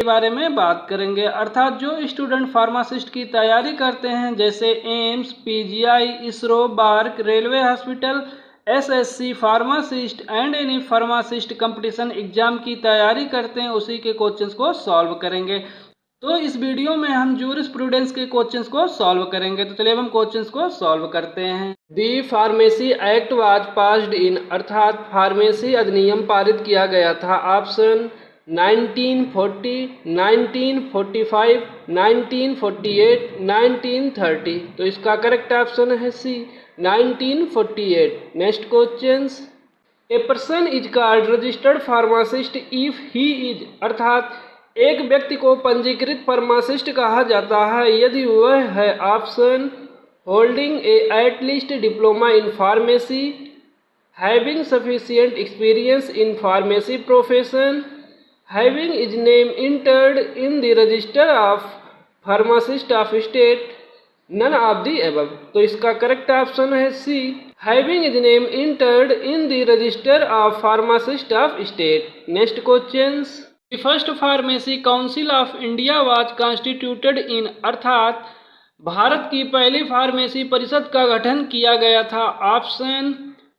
के बारे में बात करेंगे। अर्थात जो स्टूडेंट फार्मासिस्ट की तैयारी करते हैं जैसे AIIMS, PGI, ISRO, BARC, railway hospital, SSC pharmacist and any pharmacist competition exam की तैयारी करते हैं, उसी के क्वेश्चंस को सॉल्व करेंगे। तो इस वीडियो में हम जूरिस्प्रूडेंस के क्वेश्चंस को सॉल्व करेंगे। तो चलिए हम क्वेश्चंस को सॉल्व करते हैं। The pharmacy act was passed in, अर्थात फार्मेसी अधिनियम पारित किया गया था। ऑप्शन 1940, 1945, 1948, 1930। तो इसका करेक्ट ऑप्शन है सी, 1948। Next questions, a person is called registered pharmacist if he is, अर्थात एक व्यक्ति को पंजीकृत फार्मासिस्ट कहा जाता है यदि वह है option holding a at least diploma in pharmacy, having sufficient experience in pharmacy profession, having is name entered in the register of pharmacist of state, none of the above. तो इसका करेक्ट ऑप्शन है C, having is name entered in the register of pharmacist of state. Next questions, the first pharmacy council of India was constituted in, अर्थात भारत की पहली pharmacy परिषद का गठन किया गया था। ऑप्शन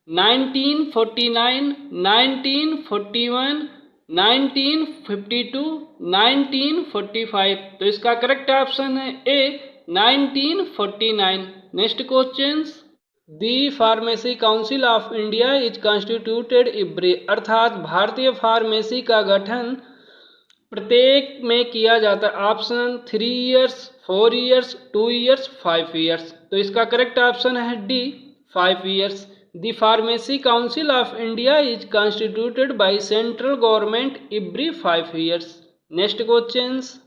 1949, 1941, 1952, 1945। तो इसका करेक्ट ऑप्शन है ए, 1949। Next questions, the pharmacy council of India is constituted every, अर्थात भारतीय फार्मेसी का गठन प्रत्येक में किया जाता है। Option 3 years, 4 years, 2 years, 5 years. तो इसका करेक्ट ऑप्शन है D, 5 years. The pharmacy council of India is constituted by central government every 5 years. Next questions,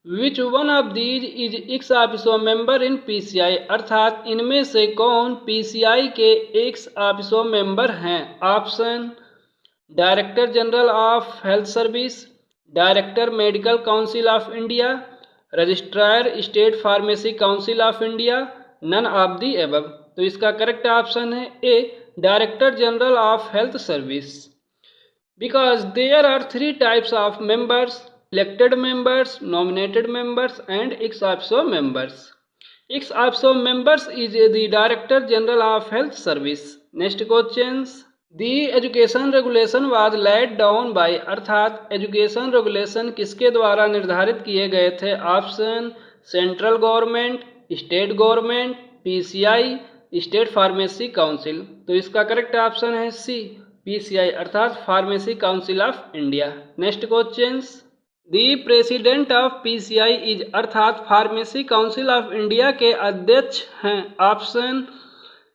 which one of these is x officio member in PCI, अर्थात इनमें से कौन PCI के x officio member हैं। Option director general of health service, director medical council of India, registrar state pharmacy council of India, none of the above. तो इसका correct option है A, director general of health service. Because there are 3 types of members, elected members, nominated members and ex officio members. Ex officio members is the director general of health service. Next questions, the education regulation was laid down by, अर्थात education regulation किसके द्वारा निर्धारित किए गए थे। Option central government, state government, PCI, state pharmacy council. तो इसका correct option है सी, पीसीआई अर्थात pharmacy council of India. Next questions, the president of PCI is, अर्थात फार्मेसी काउंसिल ऑफ इंडिया के अध्यक्ष हैं। Option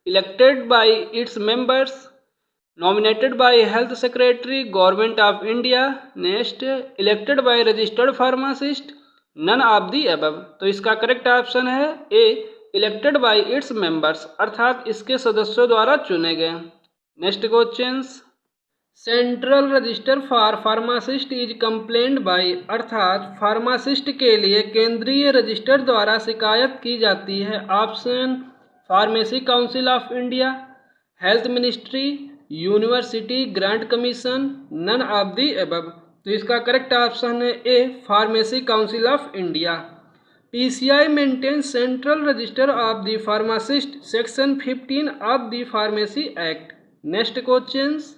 elected by its members, nominated by health secretary government of India, next elected by registered pharmacist, none of the above। तो इसका correct option है A, elected by its members अर्थात इसके सदस्यों द्वारा चुने गए। Next questions, central register for pharmacist is complained by, अर्थात फार्मासिस्ट के लिए केंद्रीय रजिस्टर द्वारा शिकायत की जाती है। Option pharmacy council of India, health ministry, university grant commission, none of the above. तो इसका करेक्ट ऑप्शन है A, pharmacy council of India. PCI maintains central register of the pharmacist, section 15 of the pharmacy act. Next questions,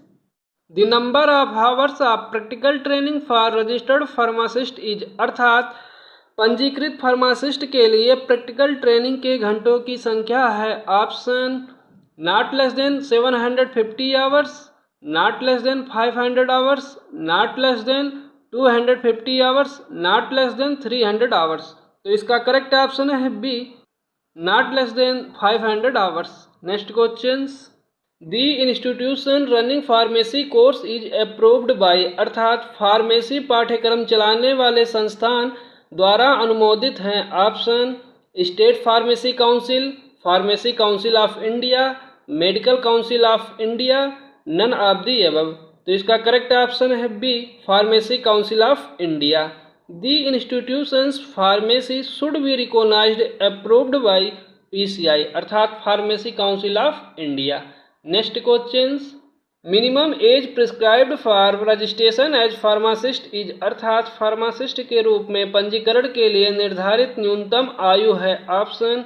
the number of hours of practical training for registered pharmacist is, अर्थात पंजीकृत pharmacist के लिए practical training के घंटों की संख्या है। Option not less than 750 hours, not less than 500 hours, not less than 250 hours, not less than 300 hours। तो इसका करेक्ट ऑप्शन है B, not less than 500 hours। Next questions, the institution running pharmacy course is approved by, अर्थात pharmacy पाठ्यक्रम चलाने वाले संस्थान द्वारा अनुमोदित हैं। Option state pharmacy council, pharmacy council of India, medical council of India, none of the above. तो इसका करेक्ट ऑप्शन है B, pharmacy council of India. The institutions pharmacy should be recognised approved by PCI अर्थात pharmacy council of India. Next questions, minimum age prescribed for registration as pharmacist is, अर्थात pharmacist के रूप में पंजीकरण के लिए निर्धारित न्यूनतम आयु है option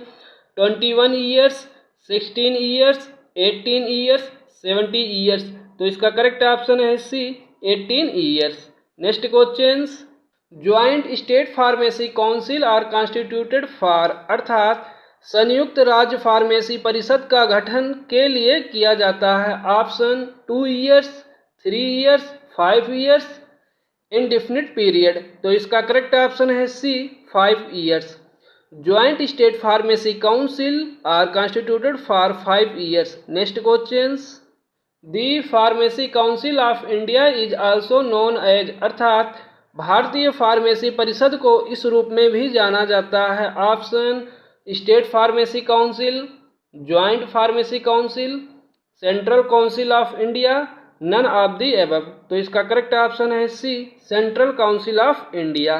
21 years, 16 years, 18 years, 70 years. तो इसका करेक्ट ऑप्शन है C 18 years. Next questions, joint state pharmacy council are constituted for, अर्थात संयुक्त राज्य फार्मेसी परिषद का गठन के लिए किया जाता है option 2 years, 3 years, 5 years, indefinite period. तो इसका करेक्ट ऑप्शन है C 5 years. Joint state pharmacy council are constituted for 5 years. Next questions, the pharmacy council of India is also known as, अर्थात भारतीय फार्मेसी परिषद को इस रूप में भी जाना जाता है option state pharmacy council, joint pharmacy council, central council of India, none of the above. तो इसका करेक्ट ऑप्शन है C central council of India.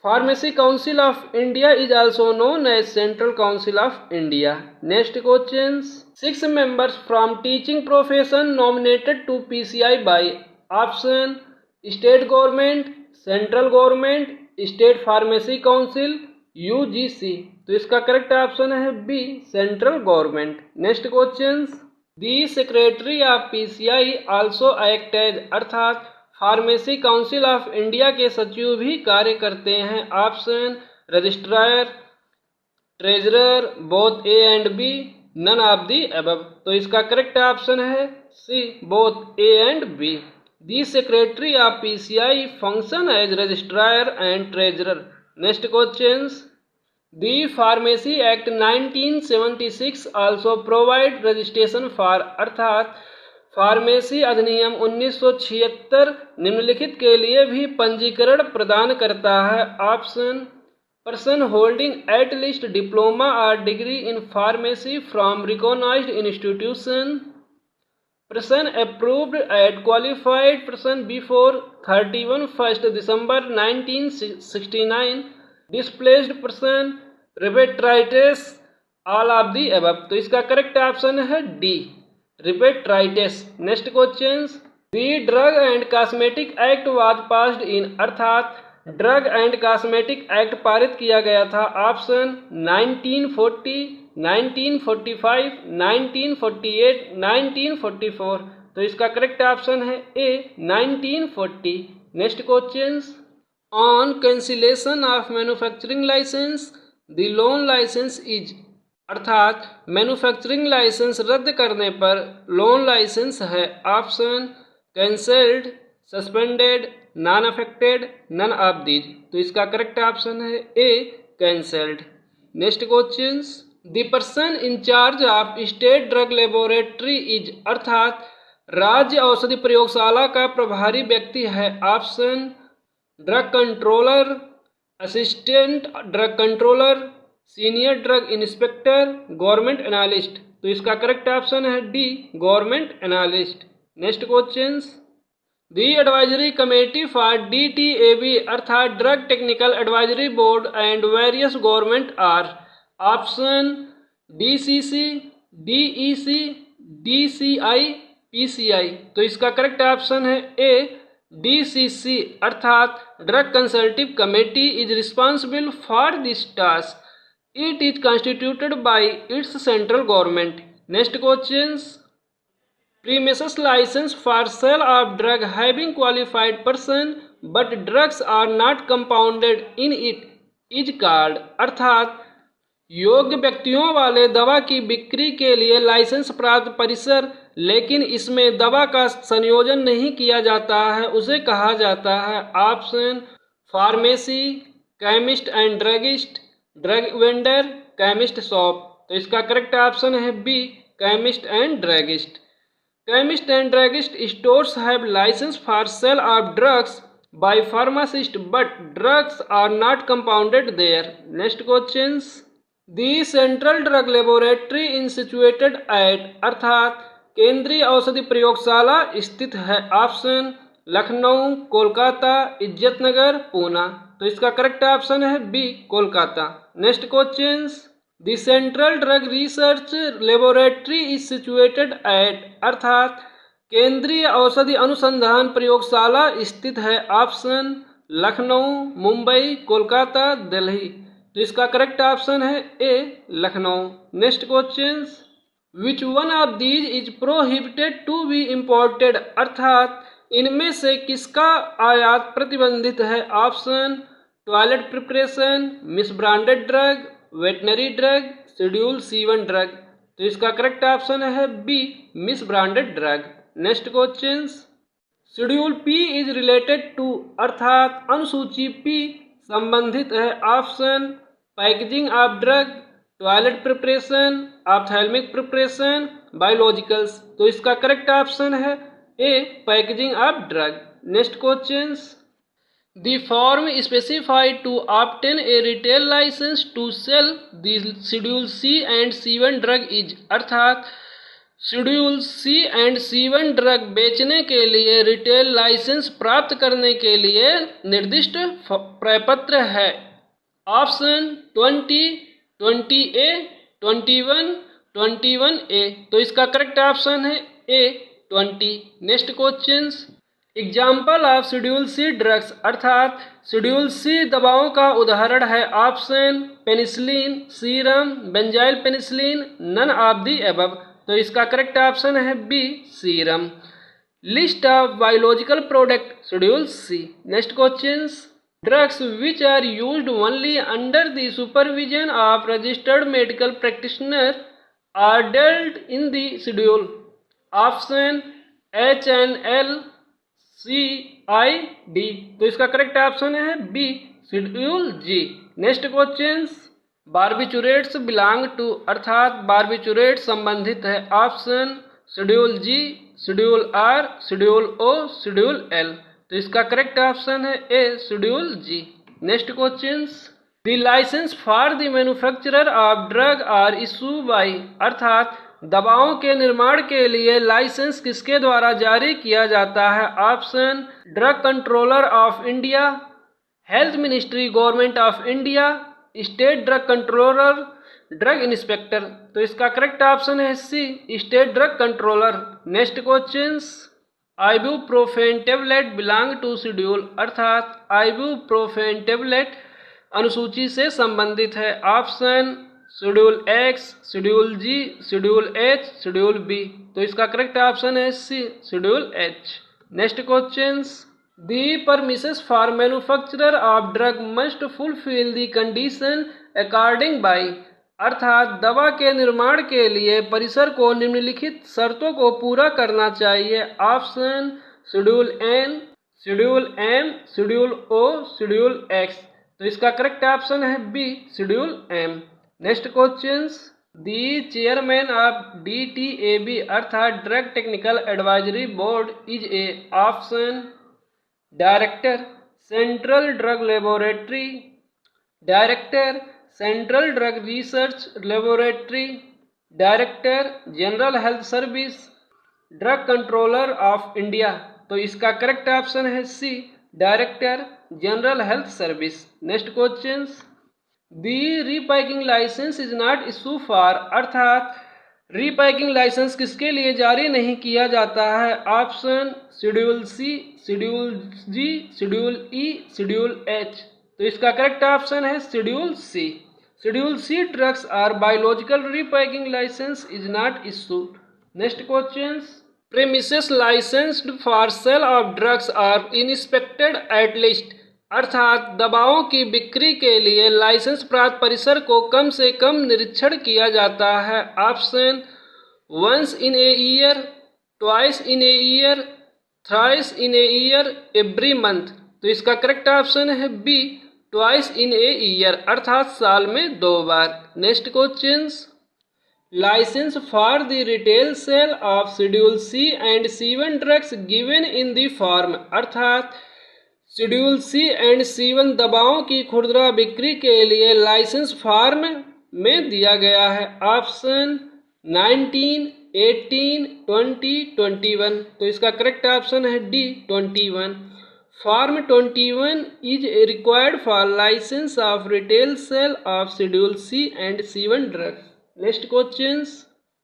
Pharmacy council of India is also known as central council of India. Next questions, 6 members from teaching profession nominated to PCI by, option state government, central government, state pharmacy council, UGC. तो इसका correct option है B central government. Next questions, the secretary of PCI also act as, अर्थात pharmacy council of India के सचिव भी कार्य करते हैं option registrar, treasurer, both A and B, none of the above. तो इसका करेक्ट ऑप्शन है C both A and B. The secretary of PCI function as registrar and treasurer. Next questions, the pharmacy act 1976 also provide registration for, अर्थात pharmacy अधिनियम 1976 निम्नलिखित के लिए भी पंजीकरण प्रदान करता है option person holding at least diploma और degree in pharmacy from recognised institution, person approved at qualified person before 31st December 1969, displaced person, repatriates, all of the above। तो इसका करेक्ट ऑप्शन है D repatriates। Next questions, the drug and cosmetic act was passed in, अर्थात drug and cosmetic act पारित किया गया था option 1940, 1945, 1948, 1944। तो इसका करेक्ट ऑप्शन है A 1940। Next questions, on cancellation of manufacturing licence the loan licence is, अर्थात manufacturing licence रद्द करने पर लोन लाइसेंस है option cancelled, suspended, non affected, none of these. तो इसका करेक्ट ऑप्शन है A cancelled. Next questions, the person in charge of state drug laboratory is, अर्थात राज्य औषधि प्रयोगशाला का प्रभारी व्यक्ति है option drug controller, assistant drug controller, senior drug inspector, government analyst. तो इसका करेक्ट ऑप्शन है D government analyst. Next questions, the advisory committee for DTAB, अर्थात drug technical advisory board and various government are option DCC, DEC, DCI, PCI। तो इसका correct option है A DCC, अर्थात drug consultative committee is responsible for this task, it is constituted by its central government. Next questions, premises license for sale of drug having qualified person but drugs are not compounded in it is called, अर्थात योग्य व्यक्तियों वाले दवा की बिक्री के लिए licence प्राप्त परिसर लेकिन इसमें दवा का संयोजन नहीं किया जाता है उसे कहा जाता है option pharmacy, chemist and druggist, drug vendor, chemist shop. तो इसका करेक्ट ऑप्शन है B chemist and druggist. Chemist and druggist stores have license for sale of drugs by pharmacist, but drugs are not compounded there. Next questions, the central drug laboratory is situated at, अर्थात केंद्रीय औषधि प्रयोगशाला स्थित है option Lucknow, Kolkata, Izzatnagar, Poona. तो इसका correct option है B Kolkata. Next questions, the central drug research laboratory is situated at, अर्थात केंद्रीय औषधि अनुसंधान प्रयोगशाला स्थित है? ऑप्शन लखनऊ, मुंबई, कोलकाता, दिल्ली। तो इसका करेक्ट ऑप्शन है A Lucknow. Next question, which one of these is prohibited to be imported, अर्थात इनमें से किसका आयात प्रतिबंधित है? Option toilet preparation, misbranded drug, veterinary drug, schedule C1 drug. तो इसका करेक्ट ऑप्शन है B misbranded drug. Next question, schedule P is related to, अर्थात अनुसूची P संबंधित है? Option packaging of drug, toilet preparation, ophthalmic preparation, biologicals. तो इसका correct option है A packaging of drug. Next question, the form specified to obtain a retail licence to sell the schedule C and C1 drug is, अर्थात schedule C and C1 drug बेचने के लिए retail licence प्राप्त करने के लिए निर्दिष्ट प्रपत्र है? Option 20, 20A, 21, 21A। तो इसका करेक्ट ऑप्शन है A 20। Next question, example of schedule C drugs, अर्थात शेड्यूल C दवाओं का उदाहरण है? Option penicillin, serum, benzyl penicillin, none of the above. तो इसका करेक्ट ऑप्शन है B serum. List of biological product schedule C। Next question, drugs which are used only under the supervision of registered medical practitioner are dealt in the schedule? Option HNL, CID। तो इसका correct option है B schedule G। Next question, barbiturates belong to, अर्थात barbiturate संबंधित है? Option schedule G, schedule R, schedule O, schedule L। तो इसका correct option है A schedule G। Next question, the licence for the manufacturer of drug are issue by, अर्थात दवाओं के निर्माण के लिए लाइसेंस किसके द्वारा जारी किया जाता है? Option drug controller of India, health ministry, government of India, state drug controller, drug inspector. तो इसका करेक्ट ऑप्शन है C state drug controller. Next question, ibuprofen tablet belong to schedule, अर्थात आइबुप्रोफेन टेबलेट अनुसूची से संबंधित है? Option schedule X, schedule G, schedule H, schedule B। तो इसका करेक्ट ऑप्शन है C schedule H। Next question, the premises for manufacturer of drug must fulfil the condition according by, अर्थात दवा के निर्माण के लिए परिसर को निम्नलिखित शर्तों को पूरा करना चाहिए? Option schedule N, schedule M, schedule O, schedule X। तो इसका करेक्ट ऑप्शन है B schedule M। Next question, the chairman of DTAB, अर्थात drug technical advisory board is a? Option director, central drug laboratory, director, central drug research laboratory, director, general health service, drug controller of India. तो इसका correct option है C director, general health service. Next question, the repacking licence is not issue for, अर्थात repacking licence किसके लिए जारी नहीं किया जाता है? Option schedule C, schedule G, schedule E, schedule H। तो इसका करेक्ट ऑप्शन है schedule C। Schedule C drugs are biological repacking licence is not issued. Next question, premises licensed for sale of drugs are inspected at least, अर्थात दवाओं की बिक्री के लिए licence प्राप्त परिसर को कम से कम निरीक्षण किया जाता है? Option once in a year, twice in a year, thrice in a year, every month. तो इसका करेक्ट ऑप्शन है B twice in a year, अर्थात साल में 2 बार। Next question, licence for the retail sale of schedule C and C1 drugs given in the form, अर्थात schedule C and C1 दवाओं की खुदरा बिक्री के लिए लाइसेंस फॉर्म में दिया गया है? ऑप्शन 19, 18, 20, 21। तो इसका करेक्ट ऑप्शन है D 21। Form 21 is required for licence of retail sale of schedule C and C1 drugs. Next question,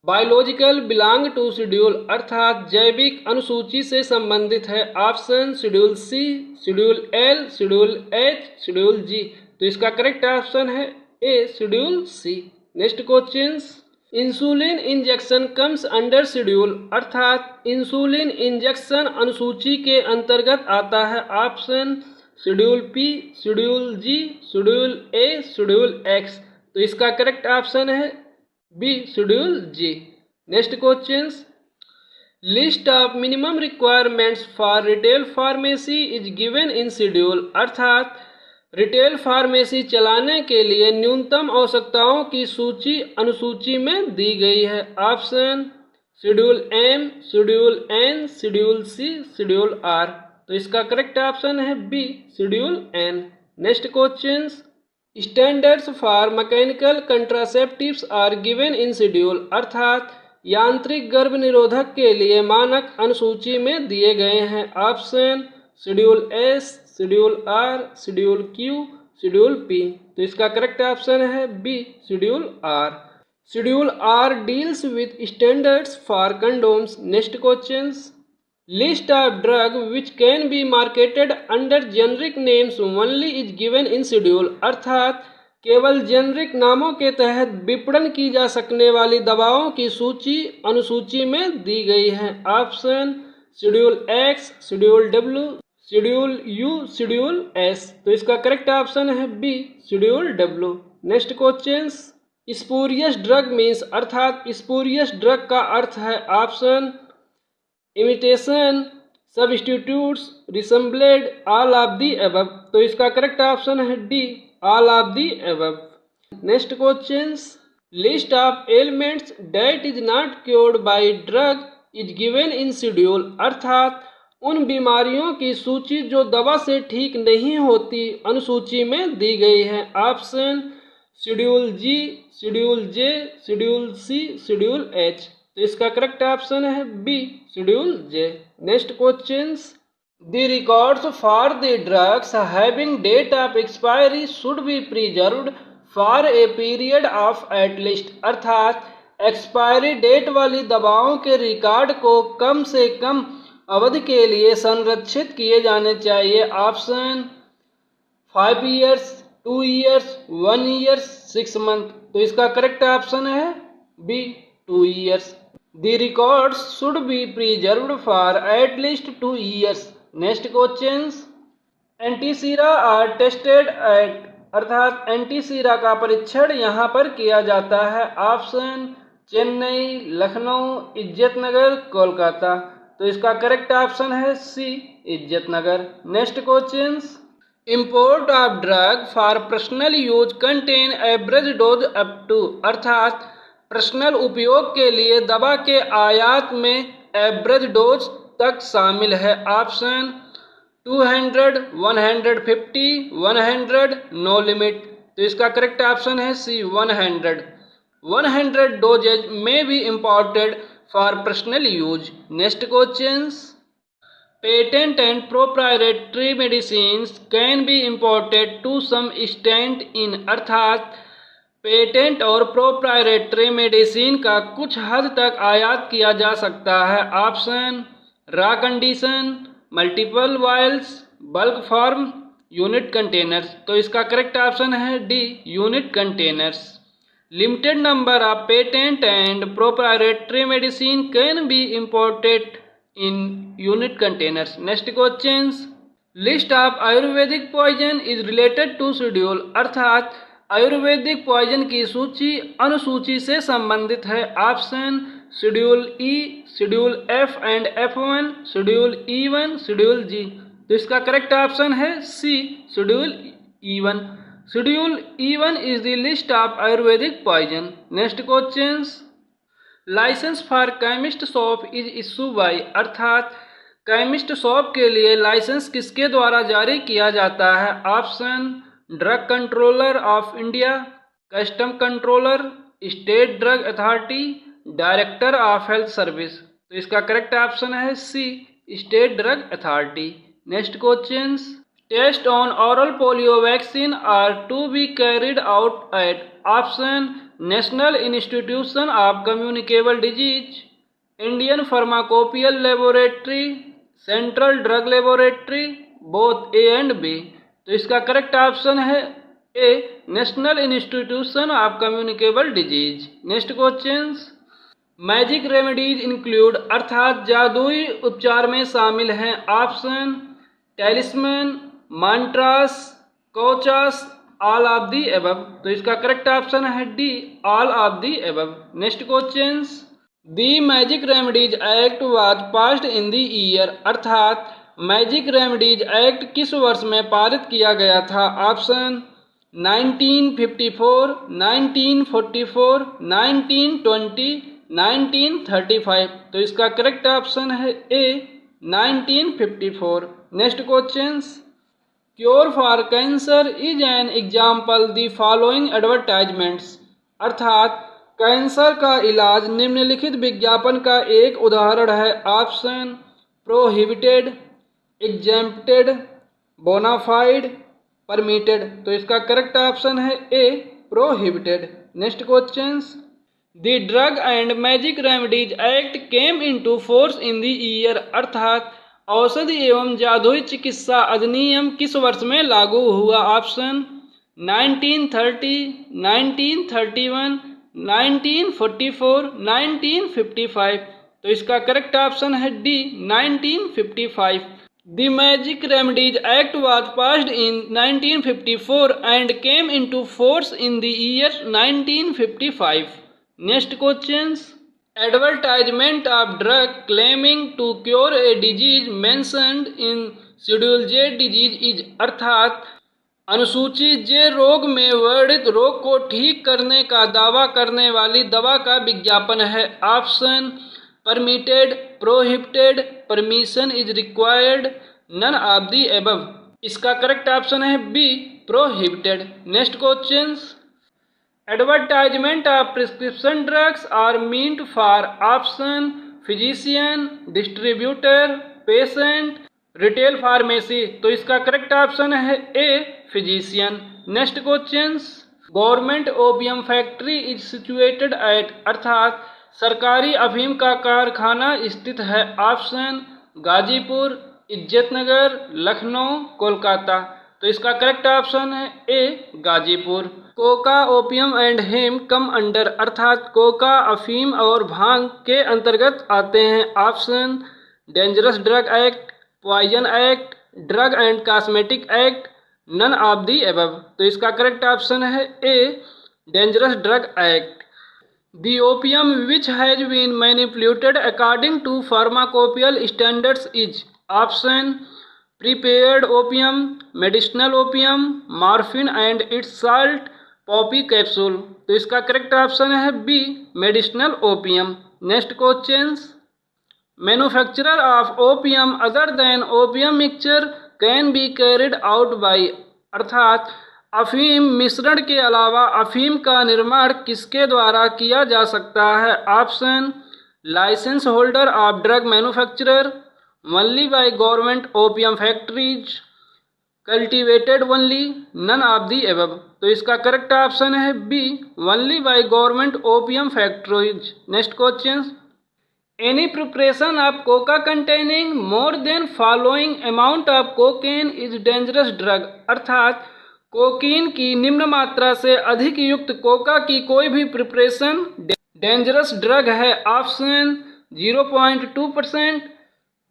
biological belong to schedule, अर्थात जैविक यांत्रिक अनुसूची से संबंधित है? Option schedule C, schedule L, schedule H, schedule G. तो इसका करेक्ट ऑप्शन है A, schedule C. Next question, insulin injection comes under schedule, अर्थात इंसुलिन इंजेक्शन अनुसूची के अंतर्गत आता है। Option schedule P, schedule G, schedule A, schedule X. तो इसका करेक्ट ऑप्शन है B, schedule G. Next question, list of minimum requirements for retail pharmacy is given in schedule, अर्थात रिटेल फार्मेसी चलाने के लिए न्यूनतम आवश्यकताओं की सूची अनुसूची में दी गई है। Option schedule M, schedule N, schedule C, schedule R. तो इसका करेक्ट ऑप्शन है B, schedule N. Next question, standards for mechanical contraceptives are given in schedule, अर्थात यांत्रिक गर्भ निरोधक के लिए मानक अनुसूची में दिए गए हैं। Option schedule S, schedule R, schedule Q, schedule P. तो इसका करेक्ट ऑप्शन है B, schedule R. Schedule R deals with standards for condoms. Next question, list of drug which can be marketed under generic names only is given in schedule, अर्थात केवल generic नामों के तहत विपणन की जा सकने वाली दवाओं की सूची अनुसूची में दी गई है। Option schedule X, schedule W, schedule U, schedule S. तो इसका करेक्ट ऑप्शन है B, schedule W. Next question, spurious drug means, अर्थात स्पूरियस ड्रग का अर्थ है। Option imitation, substitutes, resembled, all of the above. तो इसका करेक्ट ऑप्शन है D, all of the above. Next question, list of ailments that is not cured by drug is given in schedule, अर्थात उन बीमारियों की सूची जो दवा से ठीक नहीं होती अनुसूची में दी गई है। Option schedule G, schedule J, schedule C, schedule H. तो इसका करेक्ट ऑप्शन है B, schedule J. Next question, the records for the drugs having date of expiry should be preserved for a period of at least, अर्थात expiry date वाली दवाओं के record को कम से कम अवधि के लिए संरक्षित किए जाने चाहिए। Option 5 years, 2 years, 1 years, 6 month. तो इसका करेक्ट ऑप्शन है B, 2 years. The records should be preserved for at least 2 years. Next question, antisera are tested at, अर्थात एंटीसीरा का परीक्षण यहाँ पर किया जाता है। ऑप्शन चेन्नई, लखनऊ, इज्जतनगर, कोलकाता। तो इसका करेक्ट ऑप्शन है C, Izzatnagar. Next question, import of drug for personal use contain average dose up to, अर्थात पर्सनल उपयोग के लिए दवा के आयात में एवरेज डोज तक शामिल है। Option 200, 150, 100, no limit. तो इसका करेक्ट ऑप्शन है C, 100। 100 doses may be imported for personal use. Next questions, patent and proprietary medicines can be imported to some extent in, अर्थात पेटेंट और प्रोप्राइटरी मेडिसिन का कुछ हद तक आयात किया जा सकता है। Option raw condition, multiple vials, bulk form, unit containers. तो इसका करेक्ट ऑप्शन है D, unit containers. Limited number of patent and proprietary medicine can be imported in unit containers. Next questions, list of Ayurvedic poison is related to schedule, अर्थात Ayurvedic poison की सूची अनुसूची से संबंधित है। Option schedule E, schedule F and F1, schedule E1, schedule G. तो इसका correct option है C, schedule E1। Schedule E1 is the list of Ayurvedic poison. Next questions, licence for chemist shop is issue by, अर्थात chemist shop के लिए licence किसके द्वारा जारी किया जाता है। Option drug controller of India, custom controller, state drug authority, director of health service. तो इसका करेक्ट ऑप्शन है C, state drug authority. Next questions, test on oral polio vaccine are to be carried out at, option national institution of communicable disease, Indian pharmacopoeial laboratory, central drug laboratory, both A and B. तो इसका correct option है A, national institution of communicable disease. Next question, magic remedies include अर्थात जादुई उपचार में शामिल हैं। Option talisman, mantras, कोचास, ऑल ऑफ दी एबव। तो इसका करेक्ट ऑप्शन है D, all of the above. Next question, the magic remedies act was passed in the year, अर्थात मैजिक रेमेडीज एक्ट किस वर्ष में पारित किया गया था। ऑप्शन 1954, 1944, 1920, 1935। तो इसका करेक्ट ऑप्शन है A, 1954। Next question, cure for cancer is an example the following advertisements, अर्थात कैंसर का इलाज निम्नलिखित विज्ञापन का एक उदाहरण है। Option prohibited, exempted, bona fide, permitted. तो इसका करेक्ट ऑप्शन है A, prohibited. Next question, the drug and magic remedies act came into force in the year, अर्थात औषधि एवं जादुई चिकित्सा अधिनियम किस वर्ष में लागू हुआ। ऑप्शन 1930, 1931, 1944, 1955। तो इसका करेक्ट ऑप्शन है D, 1955। The magic remedies act was passed in 1954 and came into force in the year 1955। Next question, advertisement of drug claiming to cure a disease mentioned in schedule J disease is, अर्थात अनुसूची जे रोग में वर्णित रोग को ठीक करने का दावा करने वाली दवा का विज्ञापन है। Option permitted, prohibited, permission is required, none of the above. इसका करेक्ट ऑप्शन है B, prohibited. Next question, advertisement of prescription drugs are meant for. Option physician, distributor, patient, retail pharmacy. तो इसका करेक्ट ऑप्शन है A, physician. Next question, government opium factory is situated at, अर्थात सरकारी अफीम का कारखाना स्थित है। ऑप्शन गाजीपुर, इज्जतनगर, लखनऊ, कोलकाता। तो इसका करेक्ट ऑप्शन है A, Ghazipur. Coca, opium and hemp come under, अर्थात कोका, अफीम और भांग के अंतर्गत आते हैं। Option dangerous drug act, poison act, drug and cosmetic act, none of the above. तो इसका करेक्ट ऑप्शन है A, dangerous drug act. The opium which has been manipulated according to pharmacopoeial standards is. Option prepared opium, medicinal opium, morphine and its salt, poppy capsule। तो इसका correct option है B, medicinal opium. Next question, manufacturer of opium other than opium mixture can be carried out by, अर्थात अफीम मिश्रण के अलावा अफीम का निर्माण किसके द्वारा किया जा सकता है। Option licence holder of drug manufacturer, only by government opium factories, cultivated only, none of the above. तो इसका करेक्ट ऑप्शन है B, only by government opium factories. Next question, any preparation of coca containing more than following amount of cocaine is dangerous drug, अर्थात कोकीन की निम्न मात्रा से अधिक युक्त कोका की कोई भी प्रिपरेशन डेंजरस ड्रग है। ऑप्शन 0.2%,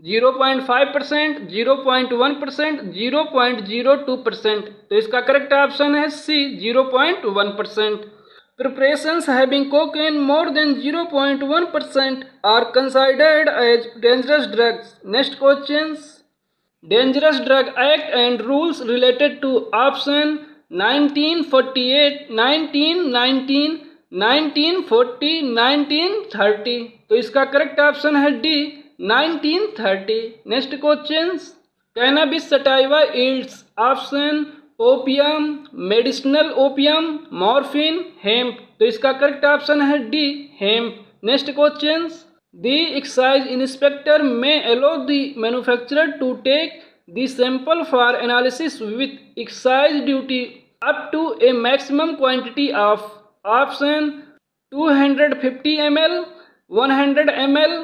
0.5%, 0.1%, 0.02%। तो इसका करेक्ट ऑप्शन है सी, 0.1%। Preparations having cocaine more than 0.1% are considered as dangerous drugs. Next questions. Dangerous Drug Act and rules related to. Option 1948, 1919, 1940, 1930। तो इसका करेक्ट ऑप्शन है D, 1930। Next questions, cannabis sativa yields. Option opium, medicinal opium, morphine, hemp. तो इसका correct option है D, hemp. Next questions, the excise inspector may allow the manufacturer to take the sample for analysis with excise duty up to a maximum quantity of. Option 250 ml, 100 ml,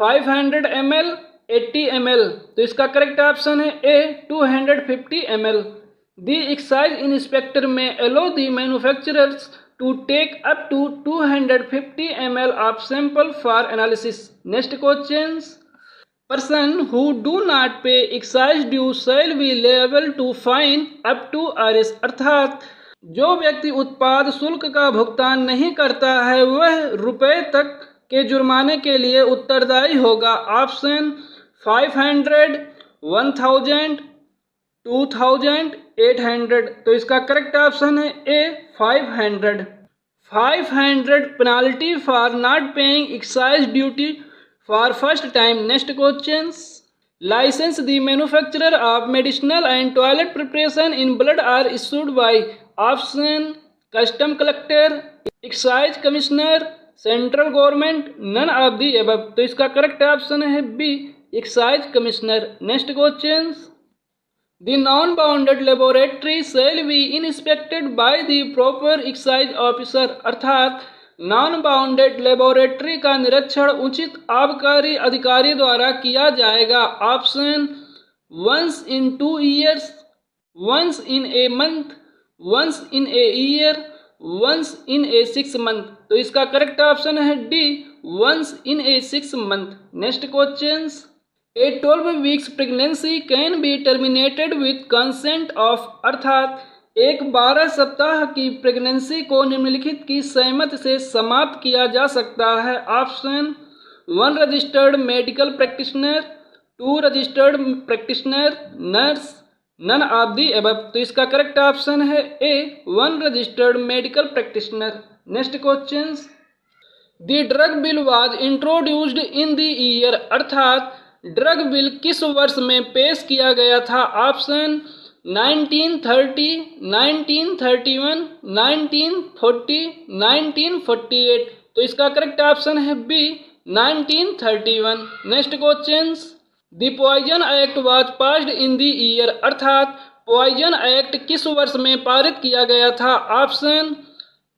500 ml, 80 ml। तो इसका correct option है ए 250 ml। The excise inspector may allow the manufacturers to take up to 250 ml of sample for analysis. Next questions. Person who do not pay excise due shall be liable to fine up to Rs। अर्थात जो व्यक्ति उत्पाद शुल्क का भुगतान नहीं करता है वह रुपए तक के जुर्माने के लिए उत्तरदायी होगा। ऑप्शन 500, 1000, 2000, 800। तो इसका करेक्ट ऑप्शन है A 500। 500 penalty for not paying excise duty for first time. Next questions. Licence the manufacturer of medicinal and toilet preparation in blood are issued by. Option custom collector, excise commissioner, central government, none of the above. तो इसका correct option है B excise commissioner. Next questions. The non-bounded laboratory shall be inspected by the proper excise officer। अर्थात non-bounded laboratory का निरीक्षण उचित आबकारी अधिकारी द्वारा किया जाएगा। Option once in 2 years, once in a month, once in a year, once in a 6 month। तो इसका करेक्ट ऑप्शन है D once in a 6 month। Next questions. A 12 weeks pregnancy can be terminated with consent of। अर्थात एक 12 सप्ताह की pregnancy को निम्नलिखित की सहमति से समाप्त किया जा सकता है। Option 1 registered medical practitioner, 2 registered practitioner, nurse, none of the above. तो इसका करेक्ट ऑप्शन है A 1 registered medical practitioner. Next questions. The drug bill was introduced in the year. अर्थात ड्रग बिल किस वर्ष में पेश किया गया था। ऑप्शन 1930, 1931, 1940, 1948। तो इसका करेक्ट ऑप्शन है B 1931। Next questions. The poison act was passed in the year. अर्थात पॉइजन एक्ट किस वर्ष में पारित किया गया था। ऑप्शन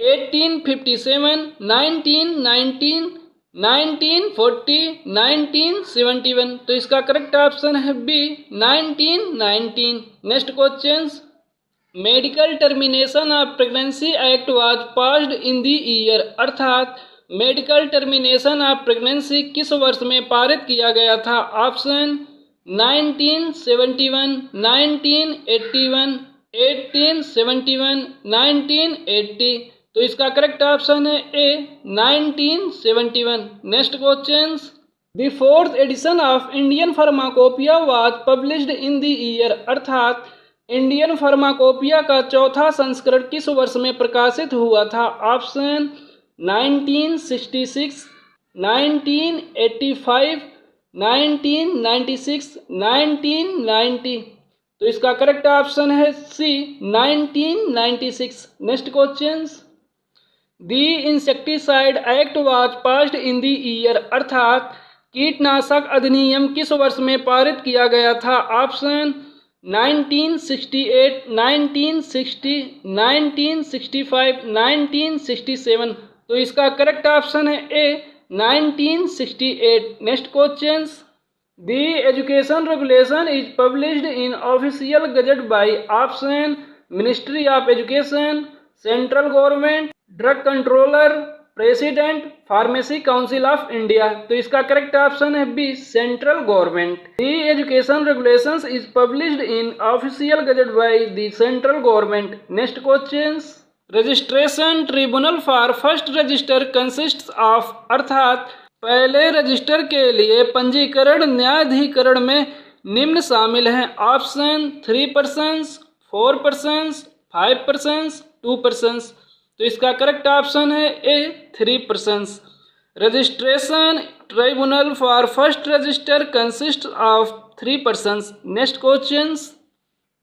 1857, 1919, 1940, 1971। तो इसका करेक्ट ऑप्शन है B 1919। Next questions. Medical termination of pregnancy act was passed in the year. अर्थात मेडिकल टर्मिनेशन ऑफ प्रेगनेंसी किस वर्ष में पारित किया गया था। ऑप्शन 1971, 1981, 1871, 1980। तो इसका करेक्ट ऑप्शन है A 1971। Next questions. The 4th edition of Indian pharmacopoeia was published in the year. अर्थात इंडियन फार्माकोपिया का चौथा संस्करण किस वर्ष में प्रकाशित हुआ था। ऑप्शन 1966, 1985, 1996, 1990। तो इसका करेक्ट ऑप्शन है सी 1996। Next questions. The insecticide act was passed in the year. अर्थात कीटनाशक अधिनियम किस वर्ष में पारित किया गया था। ऑप्शन 1968, 1960, 1965, 1967। तो इसका करेक्ट ऑप्शन है A 1968। Next questions. The education regulation is published in official gazette by. Option ministry of education, central government, drug controller, president, pharmacy council of India. तो इसका करेक्ट ऑप्शन है B central government. The education regulations is published in official gazette by the central government. Next questions. Registration tribunal for first register consists of. अर्थात पहले register के लिए पंजीकरण न्यायाधिकरण में निम्न शामिल हैं। ऑप्शन 3%, 4%, 5%, 2%। तो इसका करेक्ट ऑप्शन है ए 3%। Registration tribunal for first register consist of 3%। Next questions.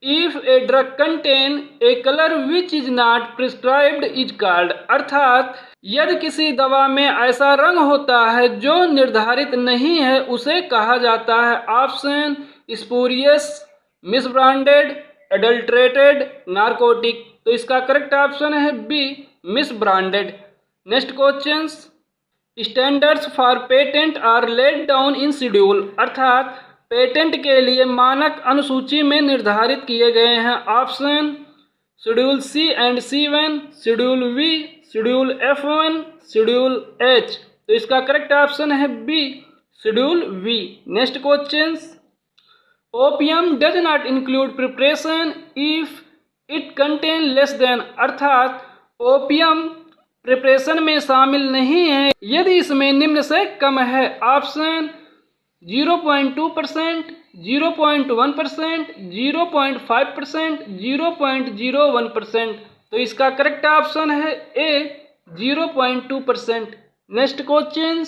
If a drug contain a colour which is not prescribed is called. अर्थात यदि किसी दवा में ऐसा रंग होता है जो निर्धारित नहीं है उसे कहा जाता है। Option spurious, misbranded, adulterated, narcotic. तो इसका करेक्ट ऑप्शन है B misbranded. Next questions. Standards for patent are laid down in schedule, अर्थात पेटेंट के लिए मानक अनुसूची में निर्धारित किए गए हैं। Option schedule C and C1, schedule V, schedule F1, schedule H। तो इसका करेक्ट ऑप्शन है B, schedule V. Next question, opium does not include preparation if it contain less than, अर्थात ओपियम प्रिपरेशन में शामिल नहीं है यदि इसमें निम्न से कम है। ऑप्शन 0.2%, 0.1%, 0.5%, 0.01%। तो इसका करेक्ट ऑप्शन है A, 0.2%। Next question,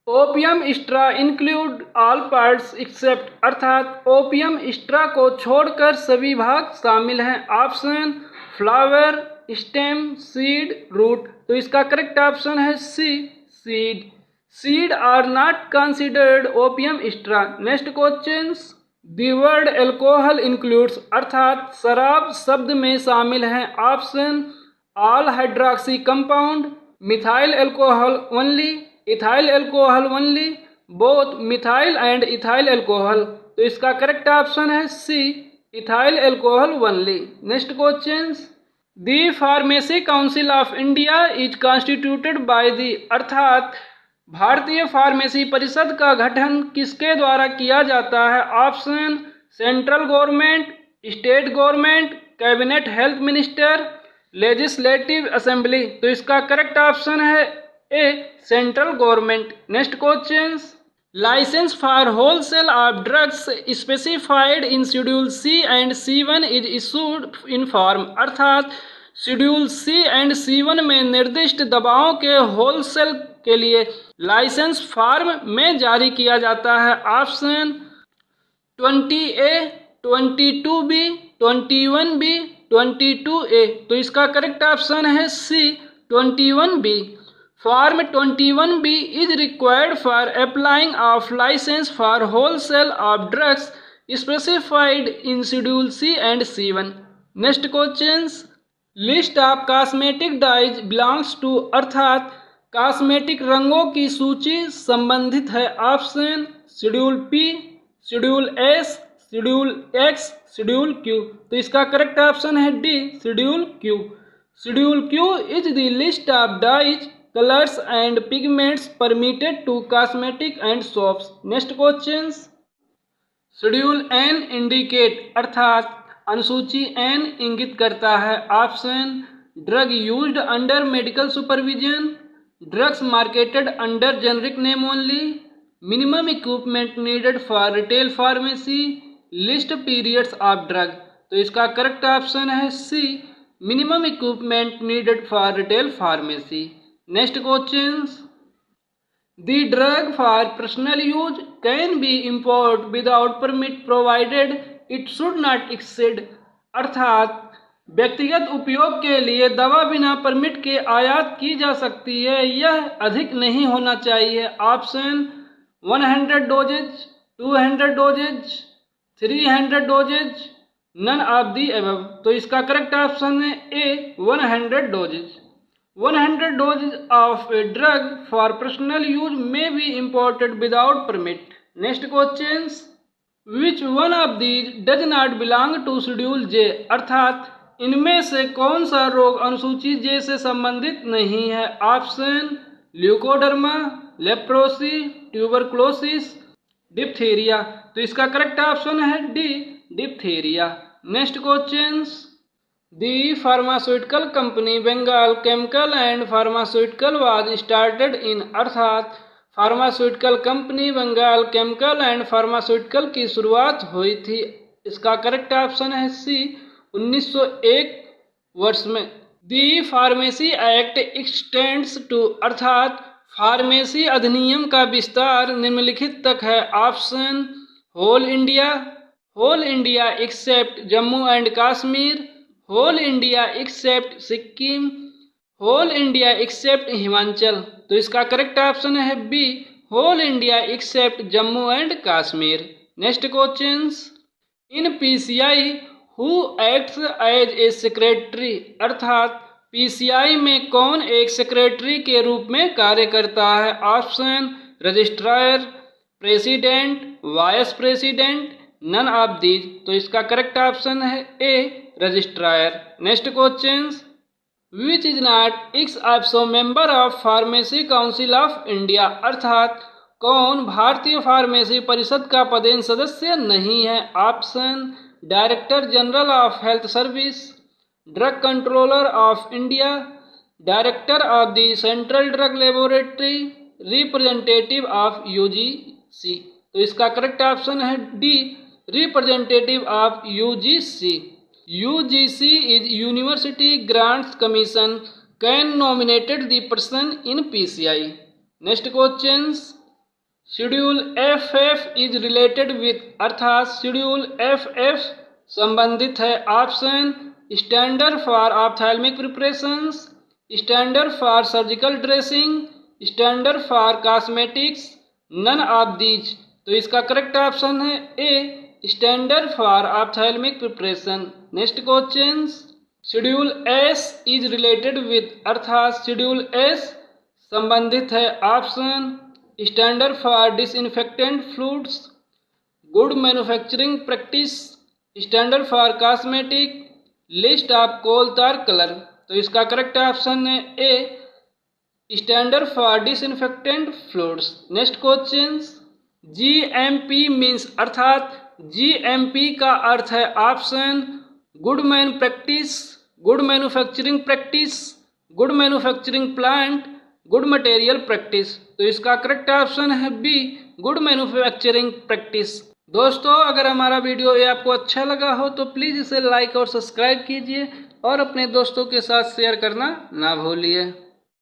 opium straw include all parts except, अर्थात ओपियम स्ट्रा को छोड़कर सभी भाग शामिल हैं। Option flower, stem, seed, root. तो इसका करेक्ट ऑप्शन है C, seed. Seed are not considered opium straw. Next question, the word alcohol includes, अर्थात शराब शब्द में शामिल हैं। Option all hydroxy compound, methyl alcohol only, ethyl alcohol only, both methyl and ethyl alcohol. तो इसका correct option है C, ethyl alcohol only. Next question, the pharmacy council of India is constituted by the, अर्थात भारतीय pharmacy परिषद का गठन किसके द्वारा किया जाता है। Option central government, state government, cabinet health minister, legislative assembly. तो इसका करेक्ट ऑप्शन है A, central government. Next question, licence for wholesale of drugs specified in schedule C and C1 is issued in form, अर्थात schedule C and C1 में निर्दिष्ट दवाओं के wholesale के लिए लाइसेंस फॉर्म में जारी किया जाता है। Option 20A, 22B, 21B, 22A। तो इसका करेक्ट ऑप्शन है C, 21B। Form 21B is required for applying of licence for wholesale of drugs specified in schedule C and C1। Next question, list of cosmetic dyes belongs to, अर्थात cosmetic रंगों की सूची संबंधित है। Option schedule P, schedule S, schedule X, schedule Q. तो इसका correct option है D, schedule Q. Schedule Q is the list of dyes, colours and pigments permitted to cosmetic and soaps. Next question, schedule N indicate, अर्थात अनुसूची N इंगित करता है। Option drug used under medical supervision, drugs marketed under generic name only, minimum equipment needed for retail pharmacy, list periods of drug. तो इसका correct option है C, minimum equipment needed for retail pharmacy. Next question, the drug for personal use can be import without permit provided it should not exceed, अर्थात व्यक्तिगत उपयोग के लिए दवा बिना परमिट के आयात की जा सकती है, यह अधिक नहीं होना चाहिए। Option 100 doses, 200 doses, 300 doses, none of the above. तो इसका करेक्ट ऑप्शन है A, 100 doses. 100 doses of a drug for personal use may be imported without permit. Next question, which one of these does not belong to schedule J, अर्थात इनमें से कौन सा रोग अनुसूची जे से संबंधित नहीं है। Option leucoderma, leprosy, tuberculosis, diphtheria. तो इसका करेक्ट ऑप्शन है D, diphtheria. Next question, the pharmaceutical company Bengal chemical and pharmaceutical was started in, अर्थात pharmaceutical company Bengal chemical and pharmaceutical की शुरुआत हुई थी। इसका करेक्ट ऑप्शन है सी, 1901 वर्ष में। The pharmacy act extends to, अर्थात फार्मेसी अधिनियम का विस्तार निम्नलिखित तक है। Option whole India, whole India except Jammu and Kashmir, whole India except Sikkim, whole India except Himachal. तो इसका करेक्ट ऑप्शन है B, whole India except Jammu and Kashmir. Next question, in PCI who acts as a secretary, अर्थात पीसीआई में कौन एक सेक्रेटरी के रूप में कार्य करता है? Option registrar, president, vice president, none of these. तो इसका करेक्ट ऑप्शन है A registrar. Next question, which is not ex also member of pharmacy council of India, अर्थात कौन भारतीय फार्मेसी परिषद का पदेन सदस्य नहीं है? Option director general of health service, drug controller of India, director of the central drug laboratory, representative of UGC. तो इसका करेक्ट ऑप्शन है D representative of UGC. UGC is university grants commission can nominated the person in PCI. Next question, schedule F is related with, अर्थात schedule F संबंधित है। Option standard for ophthalmic preparations, standard for surgical dressing, standard for cosmetics, none of these. तो इसका correct option है A standard for ophthalmic preparation. Next question, schedule S is related with, अर्थात schedule S संबंधित है। Option standard for disinfectant fluids, good manufacturing practice, standard for cosmetic, list of coal tar colour. तो इसका correct option है A standard for disinfectant fluids. Next question, GMP means, अर्थात GMP का अर्थ है। Option good man practice, good manufacturing practice, good manufacturing plant, good material practice. तो इसका correct option है बी गुड मैन्युफैक्चरिंग प्रैक्टिस। दोस्तों, अगर हमारा वीडियो ये आपको अच्छा लगा हो तो प्लीज़ इसे लाइक और सब्सक्राइब कीजिए और अपने दोस्तों के साथ शेयर करना ना भूलिए।